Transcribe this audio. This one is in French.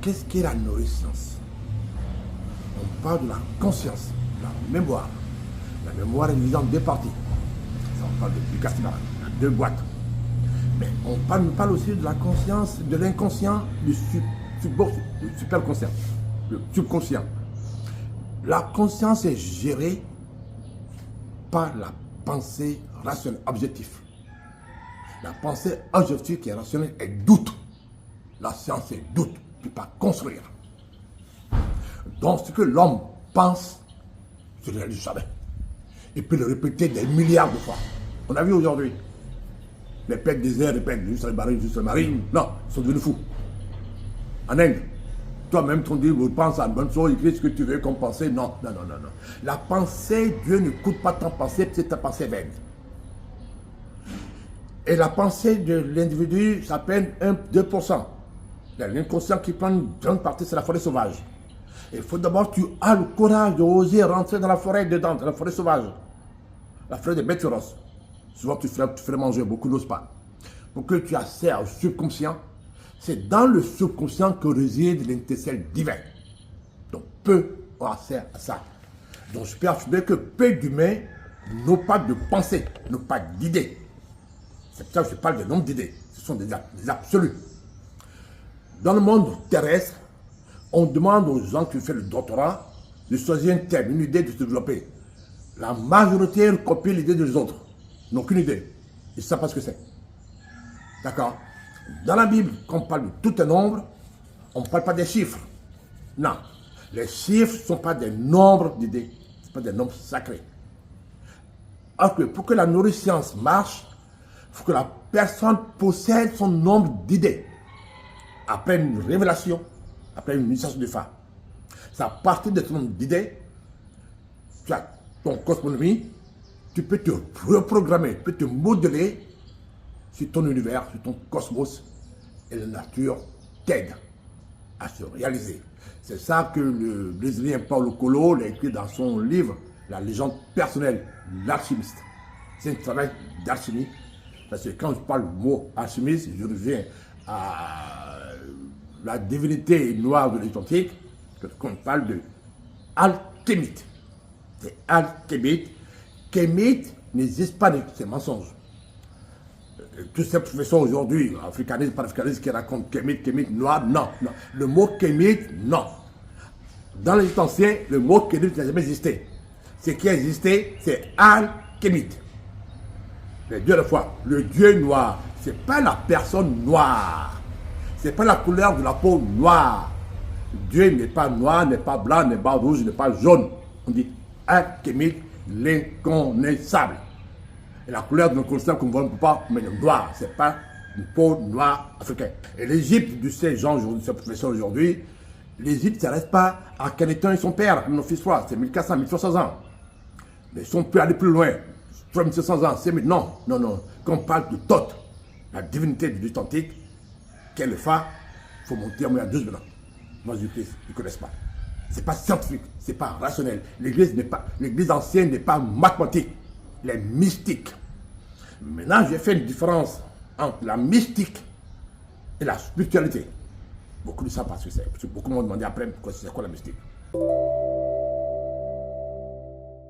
Qu'est-ce qu'est la neuroscience? On parle de la conscience, de la mémoire. La mémoire est divisée en deux parties. Ça, on parle de Lucas Timara, deux boîtes. Mais on parle aussi de la conscience, de l'inconscient, du superconscient, le subconscient. La conscience est gérée par la pensée rationnelle, objective. La pensée objective qui est rationnelle est doute. La science est doute, tu ne peux pas construire. Donc ce que l'homme pense, je ne le réalise jamais. Il peut le répéter des milliards de fois. On a vu aujourd'hui. Les pères déserts répètent juste les marines, juste les marines. Non, ils sont devenus fous. En Inde, toi-même, ton Dieu, pense à une bonne chose, écris ce que tu veux comme pensée. Non, non, non, non, non. La pensée, Dieu ne coûte pas ta pensée, c'est ta pensée vaine. Et la pensée de l'individu s'appelle 2%. L'inconscient qui prend une grande partie, c'est la forêt sauvage. Il faut d'abord que tu aies le courage d'oser rentrer dans la forêt dedans, dans la forêt sauvage. La forêt des bêtes féroces. Souvent, tu ferais manger, beaucoup n'osent pas. Pour que tu accèdes au subconscient, c'est dans le subconscient que réside l'intellectuel divin. Donc, peu ont accès à ça. Donc, je peux affirmer que peu d'humains n'ont pas de pensée, n'ont pas d'idées. C'est pour ça que je parle de nombre d'idées. Ce sont des absolus. Dans le monde terrestre, on demande aux gens qui font le doctorat de choisir un thème, une idée de se développer. La majorité copie l'idée des autres. Ils n'ont aucune idée. Ils ne savent pas ce que c'est. D'accord? Dans la Bible, quand on parle de tout un nombre, on ne parle pas des chiffres. Non. Les chiffres ne sont pas des nombres d'idées. Ce ne sont pas des nombres sacrés. Alors que pour que la neuroscience marche, il faut que la personne possède son nombre d'idées. Après une révélation, après une initiation de phare. C'est à partir de ton nombre d'idées, tu as ton cosmonomie, tu peux te reprogrammer, tu peux te modeler sur ton univers, sur ton cosmos, et la nature t'aide à se réaliser. C'est ça que le Brésilien Paulo Coelho a écrit dans son livre, La légende personnelle, l'alchimiste. C'est un travail d'alchimie, parce que quand je parle du mot alchimiste, je reviens à la divinité noire de l'Atlantique, quand on parle de alchémite. C'est alchémite. Kémite n'existe pas, c'est mensonge. Tous ces professeurs aujourd'hui, africanistes, panafricanistes, qui racontent kémite, noir, non, non. Le mot kémite, non. Dans l'Égypte ancien, le mot kémite n'a jamais existé. Ce qui a existé, c'est alchémite. Les dieux de la foi, le Dieu noir, c'est pas la personne noire. C'est pas la couleur de la peau noire. Dieu n'est pas noir, n'est pas blanc, n'est pas rouge, n'est pas jaune. On dit alchémite, l'inconnaissable. Et la couleur de l'inconnaissable qu'on ne voit pas, mais le noir, c'est pas une peau noire africaine. Et l'Égypte de ces gens, de ces professeurs aujourd'hui, l'Égypte, ça ne reste pas à Akhenaton et son père, nos fils rois, c'est 1400, 1300 ans. Mais si on peut aller plus loin, 3700 ans, c'est non, non, non. Quand on parle de Thoth, la divinité de l'authentique, qu'est le phare, il faut monter à moins de 12 000 ans. Moi, je ne connaissent pas. Ce n'est pas scientifique, ce n'est pas rationnel. L'église ancienne n'est pas mathématique, elle est mystique. Maintenant, j'ai fait une différence entre la mystique et la spiritualité. Beaucoup ne savent pas ce que c'est. Beaucoup m'ont demandé après c'est quoi la mystique.